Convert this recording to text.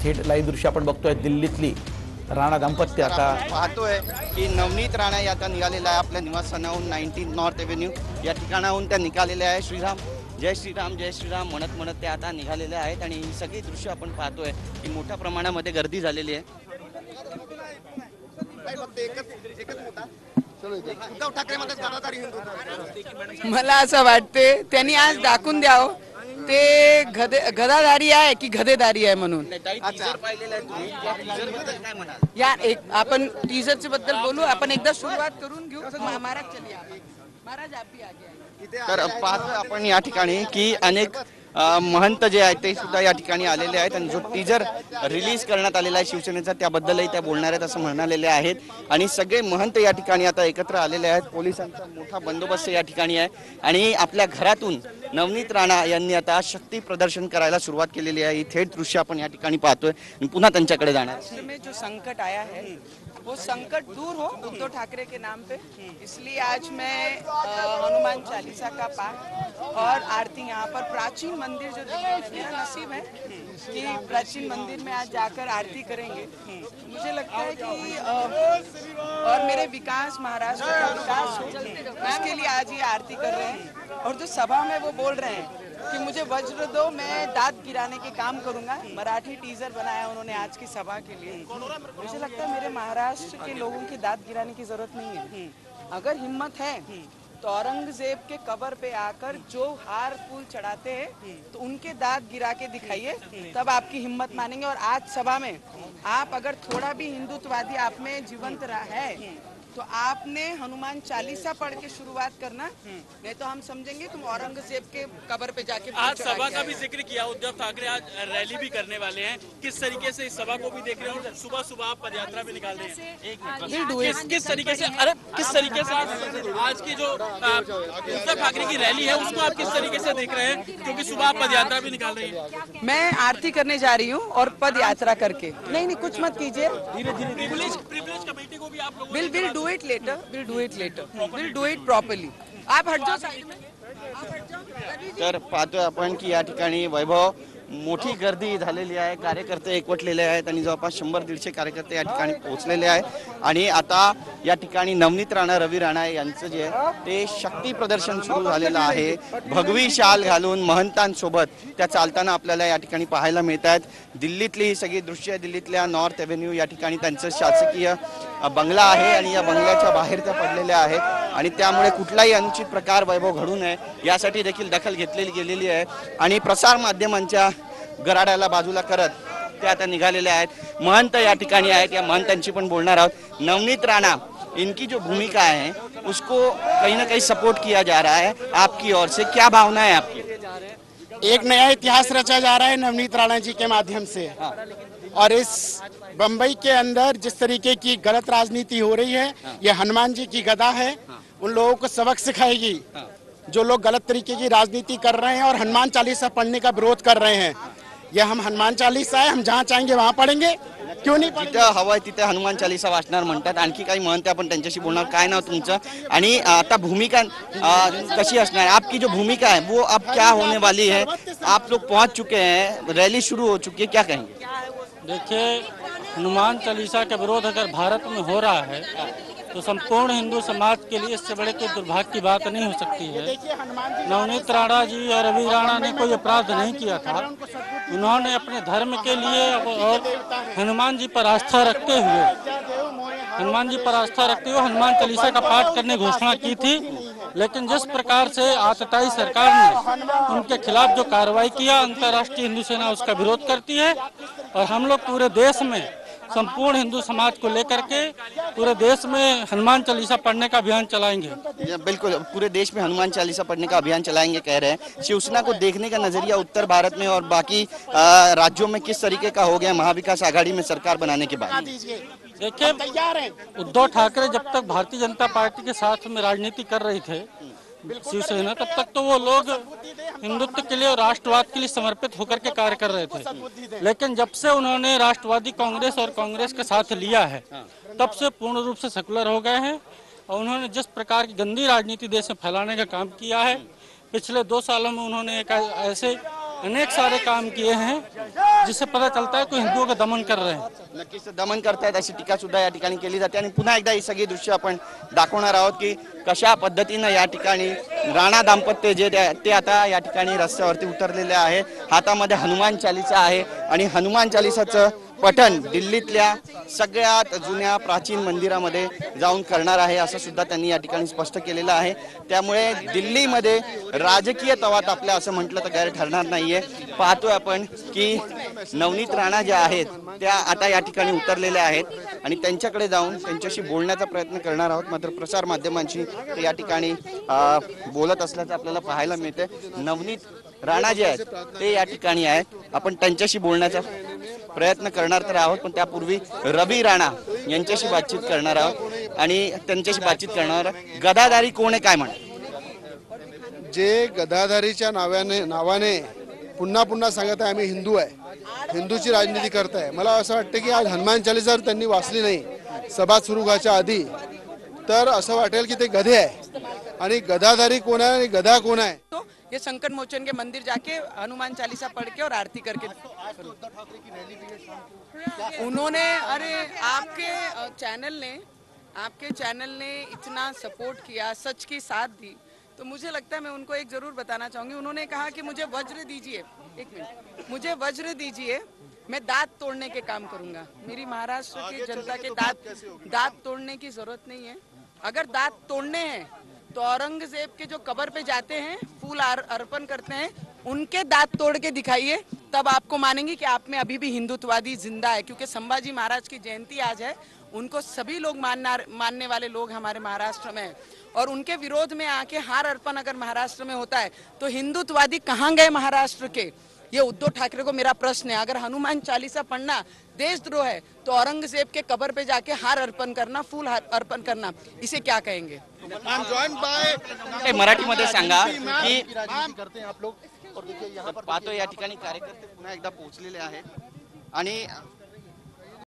थेट लाईव्ह दृश्य आपण बघतोय दिल्लीतली राणा दाम्पत्य आता पाहतोय की नवनीत राणा आता निघालेला आहे आपल्या निवासस्थानाहून 19 नॉर्थ एव्हेन्यू या ठिकाणाहून त्या निघालेल्या आहे. श्रीराम जय श्रीराम जय श्रीराम म्हणत म्हणत ते आता निघालेले आहेत आणि ही सगळी दृश्य आपण पाहतोय की मोठ्या प्रमाणामध्ये गर्दी झालेली आहे. उद्धव ठाकरे मला असं वाटते त्यांनी आज दाखवून द्यावं ते गदादारी आहे की गधेदारी आहे म्हणून. या एक आपण टीजरच्या बद्दल बोलू. आपण एकदा सुरुवात करून घेऊ. महाराज चलिए महाराज आप भी आगे. तर पाहतोय आपण या ठिकाणी की अनेक महंत जे आहेत ते सुद्धा या ठिकाणी आलेले आहेत आणि जो टीजर रिलीज करण्यात आलेला आहे शिवसेनेचा त्याबद्दलही त्या बोलणार आहेत असं म्हणालेले आहेत. आणि सगळे महंत या ठिकाणी आता एकत्र आलेले आहेत. पोलिसांचा मोठा बंदोबस्त या ठिकाणी आहे आणि आपल्या घरातून नवनीत राणा यांनी आता शक्ती प्रदर्शन करायला सुरुवात केलेली आहे. ही थेट दृश्य आपण या ठिकाणी पाहतोय आणि पुन्हा त्यांच्याकडे जाणार. जो संकट आया है वो संकट दूर हो उद्धव ठाकरे के नाम पे, इसलिए आज मैं हनुमान चालीसा का पाठ और आरती यहाँ पर प्राचीन मंदिर जो मेरा नसीब है कि प्राचीन मंदिर में आज जाकर आरती करेंगे. मुझे लगता है कि और मेरे विकास महाराष्ट्र का विकास हो उसके लिए आज ये आरती कर रहे हैं. और जो सभा में वो बोल रहे हैं कि मुझे वज्र दो मैं दांत गिराने के काम करूंगा. मराठी टीजर बनाया उन्होंने आज की सभा के लिए. मुझे लगता है मेरे महाराष्ट्र के लोगों की दांत गिराने की जरूरत नहीं है. अगर हिम्मत है तो औरंगजेब के कब्र पे आकर जो हार फूल चढ़ाते हैं तो उनके दांत गिरा के दिखाइए, तब आपकी हिम्मत मानेंगे. और आज सभा में आप अगर थोड़ा भी हिंदुत्ववादी आप में जीवंत रहा है तो आपने हनुमान चालीसा पढ़ के शुरुआत करना, नहीं तो हम समझेंगे तुम औरंगजेब के कब्र पे जाके. आज सभा का भी जिक्र किया उद्धव ठाकरे, आज रैली भी करने वाले हैं. किस तरीके से इस सभा को भी देख रहे हैं और सुबह सुबह आप पदयात्रा भी निकाल रहे हैं. किस तरीके से किस तरीके से आज की जो उद्धव ठाकरे की रैली है उसको आप किस तरीके से देख रहे हैं, क्योंकि सुबह आप पदयात्रा भी निकाल रहे हैं. मैं आरती करने जा रही हूँ और पद यात्रा करके. नहीं कुछ मत कीजिए. प्रिविलेज कमेटी को भी आप लोग will do it later. Will do it properly. आप हट जाओ साइड में. तर पाहतोय आपण की या ठिकाणी वैभव मोठी गर्दी झालेली आहे. कार्यकर्ते एकवटलेले आहेत आणि जवळपास 100-150 कार्यकर्ते या ठिकाणी पोहोचलेले आहेत. आणि आता या ठिकाणी नवनीत राणा रवी राणा यांचं जे आहे ते शक्ती प्रदर्शन सुरू झालेलं आहे. भगवी शाल घालून महंतांसोबत त्या चालताना आपल्याला या ठिकाणी पाहायला मिळत आहेत. दिल्लीतली ही सगळी दृश्य दिल्लीतल्या नॉर्थ एव्हेन्यू या ठिकाणी त्यांचं शासकीय बंगला आहे आणि या बंगल्याच्या बाहेर त्या पडलेल्या आहेत आणि त्यामुळे कुठलाही अनुचित प्रकार वैभव घडू नये यासाठी देखील दखल घेतलेली गेलेली आहे. आणि प्रसार माध्यमांच्या गराड्याला बाजूला करत ते आता निघालेले आहेत. महंत या ठिकाणी आहेत. या महंतांची पण बोलणार आहोत. नवनीत राणा इनकी जो भूमिका है उसको कहीं ना कहीं सपोर्ट किया जा रहा है आपकी ओर से, क्या भावना है आपकी? एक नया इतिहास रचा जा रहा है नवनीत राणा जी के माध्यम से. और इस बंबई के अंदर जिस तरीके की गलत राजनीति हो रही है ये हनुमान जी की गदा है. उन लोगों को सबक सिखाएगी जो लोग गलत तरीके की राजनीति कर रहे हैं और हनुमान चालीसा पढ़ने का विरोध कर रहे हैं. ये हम हनुमान चालीसा है, हम जहाँ चाहेंगे वहाँ पढ़ेंगे. क्यों नहीं पढ़ेंगे? जिथं हवंय तिथे हनुमान चालीसा वाचणार म्हणतात. आणखी काही म्हणते आपण त्यांच्याशी बोलणार. काय नाव तुमचं आणि आता भूमिका कशी असणार? आपकी जो भूमिका है वो अब क्या होने वाली है? आप लोग पहुंच चुके हैं, रैली शुरू हो चुकी है, क्या कहेंगे? देखिए, हनुमान चालीसा का विरोध अगर भारत में हो रहा है तो संपूर्ण हिंदू समाज के लिए इससे बड़े कोई दुर्भाग्य की बात नहीं हो सकती है. नवनीत राणा जी और रवि राणा ने कोई अपराध नहीं किया था. उन्होंने अपने धर्म के लिए और हनुमान जी पर आस्था रखते हुए हनुमान चालीसा का पाठ करने की घोषणा की थी. लेकिन जिस प्रकार से आतताई सरकार ने उनके खिलाफ जो कार्रवाई किया, अंतर्राष्ट्रीय हिंदू सेना उसका विरोध करती है. और हम लोग पूरे देश में संपूर्ण हिंदू समाज को लेकर के पूरे देश में हनुमान चालीसा पढ़ने का अभियान चलाएंगे. बिल्कुल, पूरे देश में हनुमान चालीसा पढ़ने का अभियान चलाएंगे कह रहे हैं. शिवसेना को देखने का नजरिया उत्तर भारत में और बाकी राज्यों में किस तरीके का हो गया महाविकास आघाड़ी में सरकार बनाने के बाद? देखिए, उद्धव ठाकरे जब तक भारतीय जनता पार्टी के साथ में राजनीति कर रहे थे शिवसेना, तब तक तो वो लोग हिंदुत्व के लिए और राष्ट्रवाद के लिए समर्पित होकर के कार्य कर रहे थे. लेकिन जब से उन्होंने राष्ट्रवादी कांग्रेस और कांग्रेस के साथ लिया है तब से पूर्ण रूप से सेकुलर हो गए हैं. और उन्होंने जिस प्रकार की गंदी राजनीति देश में फैलाने का काम किया है, पिछले 2 सालों में उन्होंने एक ऐसे अनेक सारे काम किए हैं जिससे पता चलता है कि हिंदुओं का दमन कर रहे हैं. नक्कीच दमन करतायत अशी टीका सुद्धा या ठिकाणी केली जाते. आणि पुन्हा एकदा ही सगळी दृश्य आपण दाखवणार आहोत की कशा पद्धतीनं या ठिकाणी राणा दाम्पत्य जे ते आता या ठिकाणी रस्त्यावरती उतरलेले आहे. हातामध्ये हनुमान चालीसा आहे आणि हनुमान चालीसाचं पठण दिल्लीतल्या सगळ्यात जुन्या प्राचीन मंदिरामध्ये जाऊन करणार आहे असं सुद्धा त्यांनी या ठिकाणी स्पष्ट केलेलं आहे. त्यामुळे दिल्लीमध्ये राजकीय तवा तापल्या असं म्हटलं तर गैर ठरणार नाहीये. पाहतोय आपण की नवनीत राणा ज्या आहेत त्या आता या ठिकाणी उतरलेल्या आहेत आणि त्यांच्याकडे जाऊन त्यांच्याशी बोलण्याचा प्रयत्न करणार आहोत. मात्र प्रसार माध्यमांशी ते या ठिकाणी बोलत असल्याचं आपल्याला पाहायला मिळते. नवनीत राणा जे आहेत ते या ठिकाणी आहेत. आपण त्यांच्याशी बोलण्याचा प्रयत्न करणार तर आहोत पण त्यापूर्वी रवी राणा यांच्याशी बातचीत करणार आहोत आणि त्यांच्याशी बातचीत करणार. गदाधारी कोण आहे काय म्हण जे गदाधारीच्या नावाने पुन्हा पुन्हा सांगत आहे आम्ही हिंदू आहे, हिंदूची राजनीती करताय. मला असं वाटतं की आज हनुमान चालीसा जर त्यांनी वाचली नाही सभा सुरू व्हायच्या आधी तर असं वाटेल की ते गधे आहे. आणि गदाधारी कोण आहे आणि गधा कोण आहे. तो ये संकट मोचन के मंदिर जाके हनुमान चालीसा पढ़ के और आरती करके उन्होंने अरे आपके चैनल ने इतना सपोर्ट किया, सच की साथ दी, तो मुझे लगता है मैं उनको एक जरूर बताना चाहूंगी. उन्होंने कहा कि मुझे वज्र दीजिए, एक मिनट, मुझे वज्र दीजिए, मैं दांत तोड़ने के काम करूंगा. मेरी महाराष्ट्र की जनता के दांत तोड़ने की जरूरत नहीं है. अगर दांत तोड़ने हैं तो औरंगजेब के जो कब्र पे जाते हैं फूल अर्पण करते हैं उनके दांत तोड़ के दिखाइए, तब आपको मानेंगे कि आप में अभी भी हिंदुत्ववादी जिंदा है. क्योंकि संभाजी महाराज की जयंती आज है, उनको सभी लोग मानने वाले लोग हमारे महाराष्ट्र में हैं. और उनके विरोध में आके हार अर्पण अगर महाराष्ट्र में होता है तो हिंदुत्ववादी कहाँ गए महाराष्ट्र के. ये उद्धव ठाकरे को मेरा प्रश्न है. अगर हनुमान चालीसा पढ़ना देशद्रोह है तो औरंगजेब के कब्र पे जाके हार अर्पण करना, फूल अर्पण करना, इसे क्या कहेंगे. मराठीमध्ये सांगा की करते हैं आप लोग. पाहतो या ठिकाणी कार्यकर्ते पुन्हा एकदा पोहोचलेले आहेत आणि